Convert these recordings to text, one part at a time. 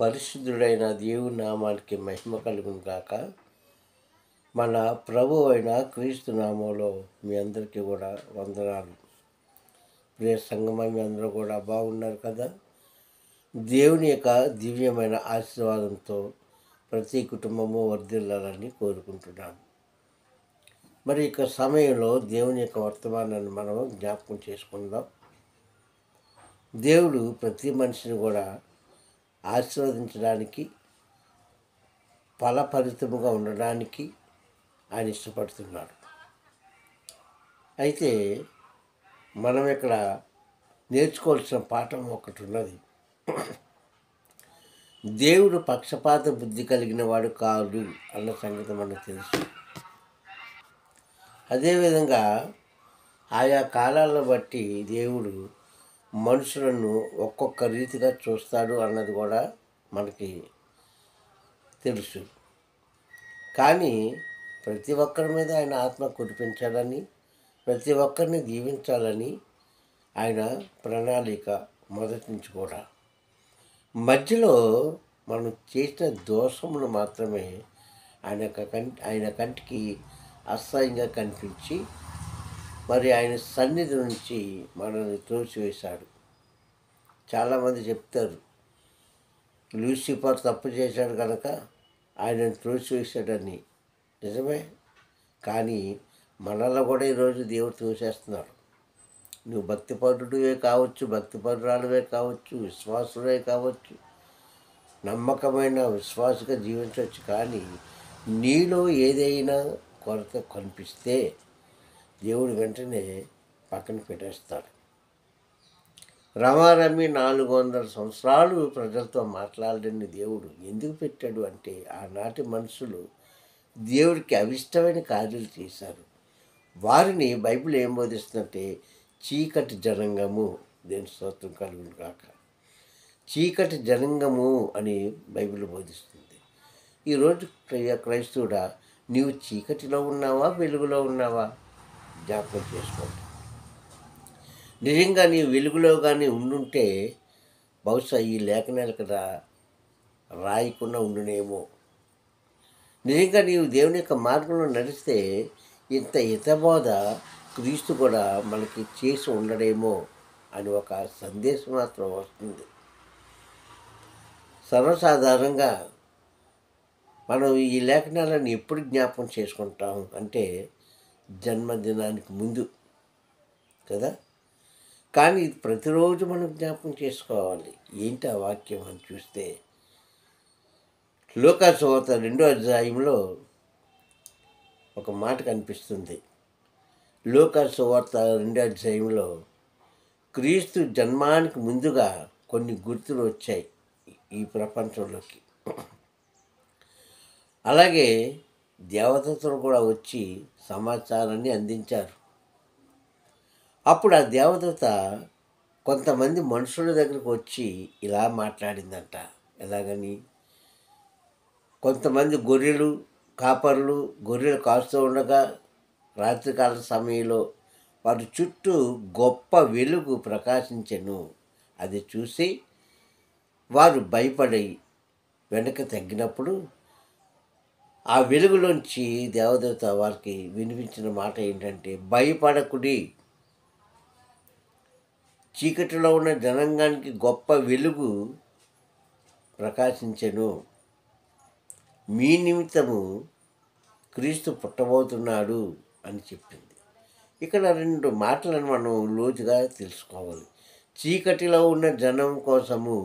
పరిశుద్ధుడైన దేవుని నామానికి మహిమ కలుగును గాక. మన ప్రభు అయిన క్రీస్తు నామంలో మీ అందరికీ కూడా వందనాలు. ప్రియ సంగమం, మీ అందరూ కూడా బాగున్నారు కదా. దేవుని యొక్క దివ్యమైన ఆశీర్వాదంతో ప్రతి కుటుంబము వర్ధిల్లాలని కోరుకుంటున్నాను. మరి ఇక సమయంలో దేవుని యొక్క వర్తమానాన్ని మనం జ్ఞాపకం చేసుకుందాం. దేవుడు ప్రతి మనిషిని కూడా ఆశీర్వదించడానికి, ఫలపరితముగా ఉండడానికి ఆయన ఇష్టపడుతున్నాడు. అయితే మనం ఇక్కడ నేర్చుకోవాల్సిన పాఠం ఒకటి ఉన్నది. దేవుడు పక్షపాత బుద్ధి కలిగిన వాడు కాదు అన్న సంగతి మనకు తెలుసు. అదేవిధంగా ఆయా కాలాలను బట్టి దేవుడు మనుషులను ఒక్కొక్క రీతిగా చూస్తాడు అన్నది కూడా మనకి తెలుసు. కానీ ప్రతి ఒక్కరి మీద ఆయన ఆత్మ కురిపించాలని, ప్రతి ఒక్కరిని దీవించాలని ఆయన ప్రణాళిక మొదటి నుంచి కూడా. మధ్యలో మనం చేసిన దోషములు మాత్రమే ఆయన కంటికి అసహ్యంగా కనిపించి మరి ఆయన సన్నిధి నుంచి మనల్ని త్రోసివేశాడు. చాలామంది చెప్తారు, లూసిఫర్ తప్పు చేశాడు కనుక ఆయనను త్రోసివేశాడని. నిజమే, కానీ మనల్ని కూడా ఈరోజు దేవుడు తోసేస్తున్నాడు. నువ్వు భక్తిపరుడువే కావచ్చు, భక్తిపరురాలువే కావచ్చు, విశ్వాసుడే కావచ్చు, నమ్మకమైన విశ్వాసగా జీవించవచ్చు. కానీ నీలో ఏదైనా కొరత కనిపిస్తే దేవుడు వెంటనే పక్కన పెట్టేస్తాడు. రమారమి 400 సంవత్సరాలు ప్రజలతో మాట్లాడని దేవుడు ఎందుకు పెట్టాడు అంటే, ఆనాటి మనుషులు దేవుడికి అవిష్టమైన కార్యాలు చేశారు. వారిని బైబిల్ ఏం బోధిస్తుందంటే, చీకటి జనాంగము, దేని స్తోత్రం కలుగును కాక, చీకటి జనాంగము అని బైబిల్ బోధిస్తుంది. ఈరోజు క్రైస్తవుడా, నీవు చీకటిలో ఉన్నావా, వెలుగులో ఉన్నావా? జ్ఞాపకం చేసుకోండి. నిజంగా నీ వెలుగులో కానీ ఉండుంటే బహుశా ఈ లేఖనాలు కదా రాయకుండా ఉండునేమో. నిజంగా నీవు దేవుని యొక్క మార్గంలో నడిస్తే ఇంత హితబోధ క్రీస్తు కూడా మనకి చేసి ఉండడేమో అని ఒక సందేశం మాత్రం వస్తుంది. సర్వసాధారణంగా మనం ఈ లేఖనాలను ఎప్పుడు జ్ఞాపకం చేసుకుంటాం అంటే జన్మదినానికి ముందు కదా. కానీ ఇది ప్రతిరోజు మనం జ్ఞాపకం చేసుకోవాలి. ఏంటి ఆ వాక్యం అని చూస్తే, లూకా సువార్త 2వ అధ్యాయంలో ఒక మాట కనిపిస్తుంది. లూకా సువార్త 2వ అధ్యాయంలో క్రీస్తు జన్మానికి ముందుగా కొన్ని గుర్తులు వచ్చాయి ఈ ప్రపంచంలోకి. అలాగే దేవదూతలు కూడా వచ్చి సమాచారాన్ని అందించారు. అప్పుడు ఆ దేవదూత కొంతమంది మనుషుల దగ్గరకు వచ్చి ఇలా మాట్లాడిందంట. ఎలాగని, కొంతమంది గొర్రెలు కాపర్లు గొర్రెలు కాస్తూ ఉండగా రాత్రికాల సమయంలో వారి చుట్టూ గొప్ప వెలుగు ప్రకాశించెను. అది చూసి వారు భయపడి వెనక తగ్గినప్పుడు ఆ వెలుగులోంచి దేవదూత వారికి వినిపించిన మాట ఏంటంటే, భయపడకుడి, చీకటిలో ఉన్న జనాంగానికి గొప్ప వెలుగు ప్రకాశించెను, మీ నిమిత్తము క్రీస్తు పుట్టబోతున్నాడు అని చెప్పింది. ఇక్కడ 2 మాటలను మనం లోతుగా తెలుసుకోవాలి. చీకటిలో ఉన్న జనం కోసము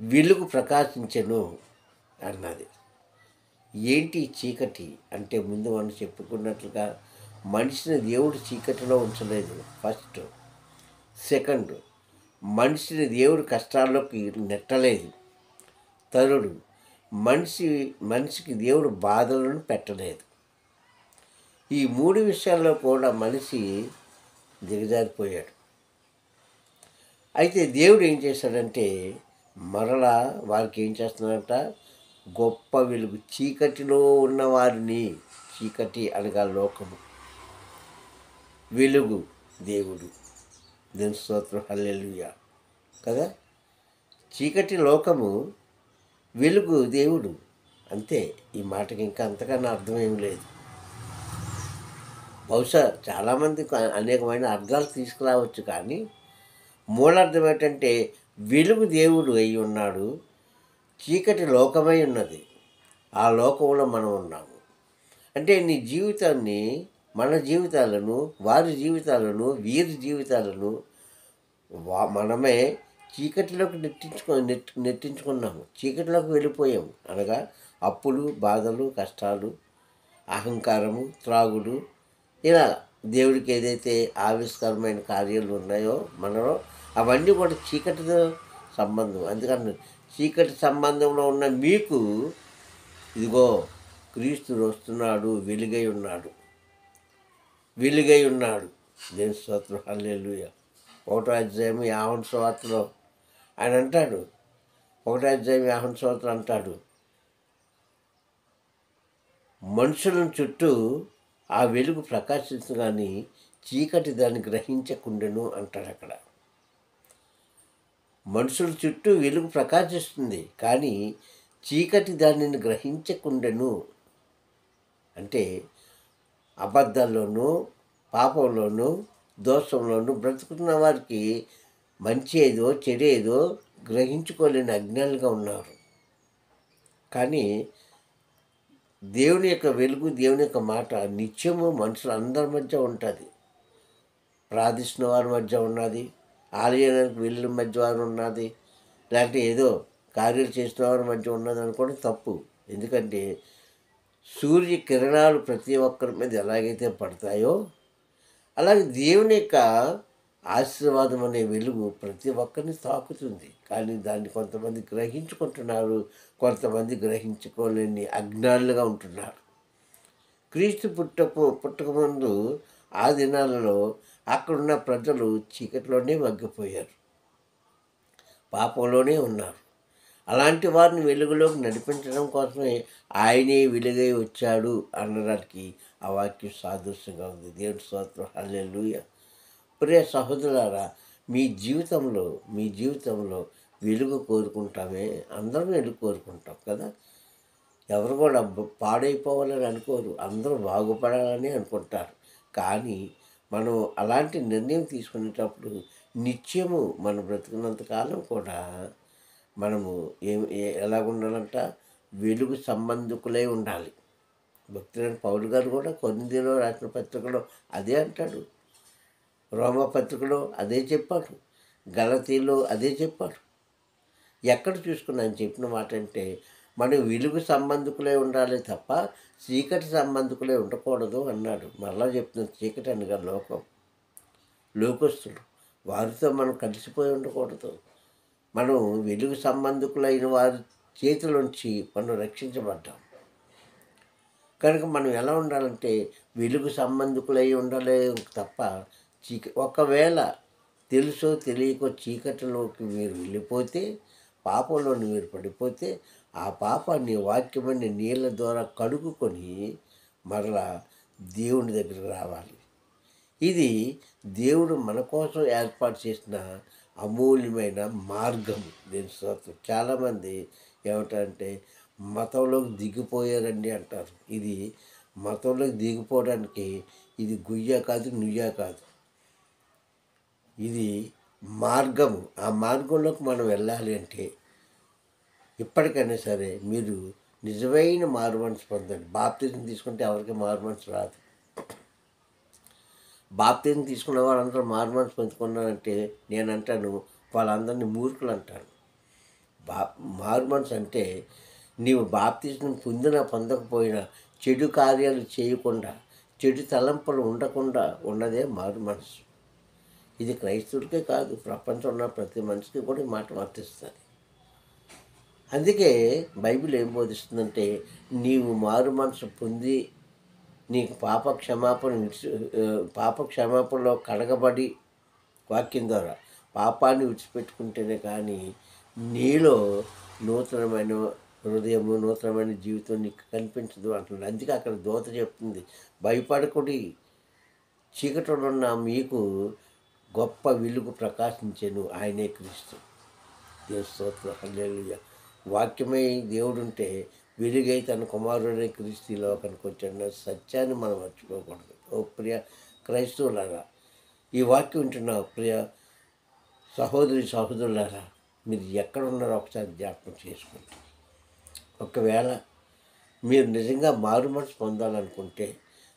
వెలుగు ప్రకాశించెను అన్నది. ఏంటి చీకటి అంటే, ముందు మనం చెప్పుకున్నట్లుగా మనిషిని దేవుడు చీకటిలో ఉంచలేదు. ఫస్ట్. సెకండ్, మనిషిని దేవుడు కష్టాల్లోకి నెట్టలేదు. థర్డ్, మనిషికి దేవుడు బాధలను పెట్టలేదు. ఈ 3 విషయాల్లో కూడా మనిషి దిగజారిపోయాడు. అయితే దేవుడు ఏం చేశాడంటే, మరలా వారికి ఏం చేస్తున్నాడంట, గొప్ప వెలుగు, చీకటిలో ఉన్నవారిని, చీకటి అనగా లోకము, వెలుగు దేవుడు. దేని స్తోత్రం, హల్లెలూయా కదా. చీకటి లోకము, వెలుగు దేవుడు. అంతే. ఈ మాటకి ఇంకా అంతకన్నా అర్థమేం లేదు. బహుశా చాలామంది అనేకమైన అర్థాలు తీసుకురావచ్చు, కానీ మూలార్థం ఏంటంటే వెలుగు దేవుడు అయి ఉన్నాడు, చీకటి లోకమై ఉన్నది. ఆ లోకంలో మనం ఉన్నాము. అంటే నీ జీవితాన్ని, మన జీవితాలను, వారి జీవితాలను, వీరి జీవితాలను మనమే చీకటిలోకి నెట్టించుకున్నాము. చీకటిలోకి వెళ్ళిపోయాము. అనగా అప్పులు, బాధలు, కష్టాలు, అహంకారము, త్రాగుడు, ఇలా దేవుడికి ఏదైతే ఆవిష్కరమైన కార్యాలు ఉన్నాయో మనలో, అవన్నీ కూడా చీకటితో సంబంధం. అందుకని చీకటి సంబంధంలో ఉన్న మీకు ఇదిగో క్రీస్తుడు వస్తున్నాడు, వెలుగై ఉన్నాడు, వెలుగై ఉన్నాడు. దేవుని స్తోత్రం, హల్లెలూయా. 1వ అధ్యాయం యోహాను సువార్తలో ఆయన అంటాడు, 1వ అధ్యాయం యోహాను సువార్తలో అంటాడు, మనుషులను చుట్టూ ఆ వెలుగు ప్రకాశించగాని చీకటి దాన్ని గ్రహించకుండెను అంటాడు అక్కడ. మనుషుల చుట్టూ వెలుగు ప్రకాశిస్తుంది, కానీ చీకటి దానిని గ్రహించకుండెను. అంటే అబద్ధాల్లోనూ, పాపంలోనూ, దోషంలోనూ బ్రతుకుతున్న వారికి మంచి ఏదో చెడేదో గ్రహించుకోలేని అజ్ఞానులుగా ఉన్నారు. కానీ దేవుని యొక్క వెలుగు, దేవుని యొక్క మాట నిత్యము మనుషులు అందరి మధ్య ఉంటుంది. ప్రార్థిస్తున్న వారి మధ్య ఉన్నది, ఆలయానికి వెళ్ళిన మధ్య వారు ఉన్నది, లేకపోతే ఏదో కార్యాలు చేసిన వారి మధ్య ఉన్నది అనుకోవడం తప్పు. ఎందుకంటే సూర్య కిరణాలు ప్రతి ఒక్కరి మీద ఎలాగైతే పడతాయో, అలాగే దేవుని యొక్క ఆశీర్వాదం అనే వెలుగు ప్రతి ఒక్కరిని తాకుతుంది. కానీ దాన్ని కొంతమంది గ్రహించుకుంటున్నారు, కొంతమంది గ్రహించుకోలేని అజ్ఞానులుగా ఉంటున్నారు. క్రీస్తు పుట్టకముందు ఆ దినాలలో అక్కడున్న ప్రజలు చీకటిలోనే మగ్గిపోయారు, పాపంలోనే ఉన్నారు. అలాంటి వారిని వెలుగులోకి నడిపించడం కోసమే ఆయనే వెలుగై వచ్చాడు అనడానికి ఆ వాక్యం సాదృశ్యంగా ఉంది. దేవుని స్తోత్రం, హల్లెలూయా. ప్రియ సహోదరులారా, మీ జీవితంలో వెలుగు కోరుకుంటామే. అందరం వెలుగు కోరుకుంటాం కదా. ఎవరు కూడా పాడైపోవాలని అనుకోరు, అందరూ బాగుపడాలని అనుకుంటారు. కానీ మనం అలాంటి నిర్ణయం తీసుకునేటప్పుడు నిత్యము మనం బ్రతికినంతకాలం కూడా మనము ఎలా ఉండాలంట, వెలుగు సంబంధికులై ఉండాలి. భక్తులైన పౌలు గారు కూడా కొరింథీయులో రాసిన పత్రికలో అదే అంటాడు, రోమా పత్రికలో అదే చెప్పాడు, గలతీలో అదే చెప్పాడు. ఎక్కడ చూసుకున్నా ఆయన చెప్పిన మాట అంటే మనం వెలుగు సంబంధికులే ఉండాలి తప్ప చీకటి సంబంధికులే ఉండకూడదు అన్నాడు. మరలా చెప్తున్నాను, చీకటి అనగా లోకస్తులు, వారితో మనం కలిసిపోయి ఉండకూడదు. మనం వెలుగు సంబంధికులైన వారి చేతిలోంచి మనం రక్షించబడ్డాం కనుక మనం ఎలా ఉండాలంటే వెలుగు సంబంధికులై ఉండాలి తప్ప ఒకవేళ తెలుసో తెలియకో చీకటిలోకి మీరు వెళ్ళిపోతే, పాపంలోని మీరు పడిపోతే, ఆ పాపాన్ని వాక్యమని నీళ్ళ ద్వారా కడుగుకొని మరలా దేవుని దగ్గరికి రావాలి. ఇది దేవుడు మన కోసం ఏర్పాటు చేసిన అమూల్యమైన మార్గం. దీని స్తోత్రం. చాలామంది ఏమిటంటే మతంలోకి దిగిపోయారండి అంటారు. ఇది మతంలోకి దిగిపోవడానికి ఇది గుయ్య కాదు, నుయ్య కాదు, ఇది మార్గము. ఆ మార్గంలోకి మనం వెళ్ళాలి అంటే ఇప్పటికైనా సరే మీరు నిజమైన మారుమనసు పొందండి. బాప్తిజం తీసుకుంటే ఎవరికి మారుమనసు రాదు. బాప్తిజం తీసుకున్న వాళ్ళందరూ మారుమనసు పొందుకున్నారంటే నేను అంటాను వాళ్ళందరినీ మూర్ఖులు అంటాను. మారుమనసు అంటే నీవు బాప్తిజం పొందకపోయినా చెడు కార్యాలు చేయకుండా, చెడు తలంపులు ఉండకుండా ఉన్నదే మారుమనసు. ఇది క్రైస్తవుడికే కాదు, ప్రపంచంలో ఉన్న ప్రతి మనిషికి కూడా ఈ మాట వర్తిస్తుంది. అందుకే బైబిల్ ఏం బోధిస్తుందంటే నీవు మారు మనసు పొంది నీకు పాప క్షమాపణలో కడగబడి వాక్యం ద్వారా పాపాన్ని విడిచిపెట్టుకుంటేనే కానీ నీలో నూతనమైన హృదయము, నూతనమైన జీవితం నీకు కనిపించదు అంటున్నాడు. అందుకే అక్కడ దూత చెప్తుంది, భయపడకుడి, చీకటిలో ఉన్న మీకు గొప్ప వెలుగు ప్రకాశించెను, ఆయనే క్రీస్తు. దేవుని స్తోత్రం, హల్లెలూయా. వాక్యమై దేవుడుంటే వెలుగై తన కుమారుడైన క్రీస్తు ఈ లోకానికి వచ్చాడు. సత్యాన్ని మనం మర్చిపోకూడదు. ఓ ప్రియ క్రైస్తవులారా, ఈ వాక్యం వింటున్న ప్రియ సహోదరులారా, మీరు ఎక్కడ ఉన్నారో ఒకసారి జ్ఞాపకం చేసుకోండి. ఒకవేళ మీరు నిజంగా మారు మనసు పొందాలనుకుంటే,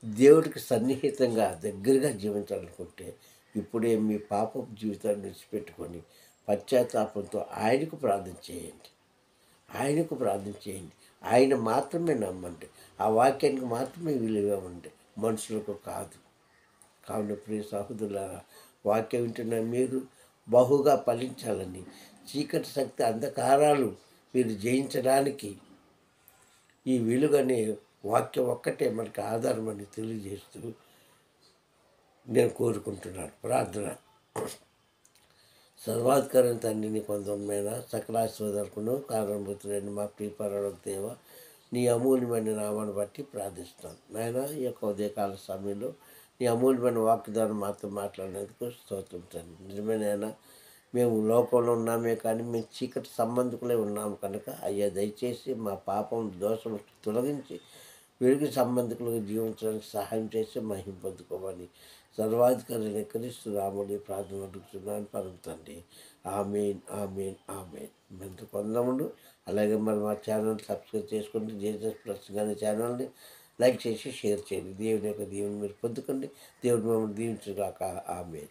దేవుడికి సన్నిహితంగా దగ్గరగా జీవించాలనుకుంటే, ఇప్పుడే మీ పాపపు జీవితాన్ని విడిచిపెట్టుకొని పశ్చాత్తాపంతో ఆయనకు ప్రార్థన చేయండి. ఆయనకు ప్రార్థన చేయండి. ఆయన మాత్రమే నమ్మండి. ఆ వాక్యానికి మాత్రమే విలువ ఇవ్వండి, మనుషులకు కాదు. కావున ప్రియ సహోదరులారా, వాక్యం వింటున్న మీరు బహుగా ఫలించాలని, చీకటి శక్తి అంధకారాలు మీరు జయించడానికి ఈ వెలుగనే వాక్యం ఒక్కటే మనకి ఆధారం అని తెలియజేస్తూ నేను కోరుకుంటున్నాను. ప్రార్థన. సర్వాధికారం తండ్రిని కొందమైన సకలాశ్వదర్కును కారణభూతులైన మా ప్రియపరలోక దేవ, నీ అమూల్యమైన నామాన్ని బట్టి ప్రార్థిస్తాను నాయన. ఈ యొక్క ఉదయకాల సమయంలో నీ అమూల్యమైన వాగ్దానం మాతో మాట్లాడినందుకు స్తోత్రం తండ్రి. నిజమేనైనా మేము లోకంలో ఉన్నామే కానీ మేము చీకటి సంబంధికులే ఉన్నాము కనుక అయ్యా దయచేసి మా పాపం దోషం తొలగించి వెలుగు సంబంధికులుగా జీవించడానికి సహాయం చేసి మహిమ పొందుకోమని సర్వాధికారి క్రీస్తు రాముడి ప్రార్థన అడుగుతున్నాను పరమ తండ్రి. ఆమేన్, ఆమేన్, ఆమేన్. మంచి కొందముడు. అలాగే మరి మా ఛానల్ సబ్స్క్రైబ్ చేసుకుంటే జీసస్ ప్లస్ కానీ ఛానల్ని లైక్ చేసి షేర్ చేయండి. దేవుని యొక్క దీవెని మీరు పొందుకోండి. దేవుడు మమ్మల్ని దీవించుగాక. ఆమేన్.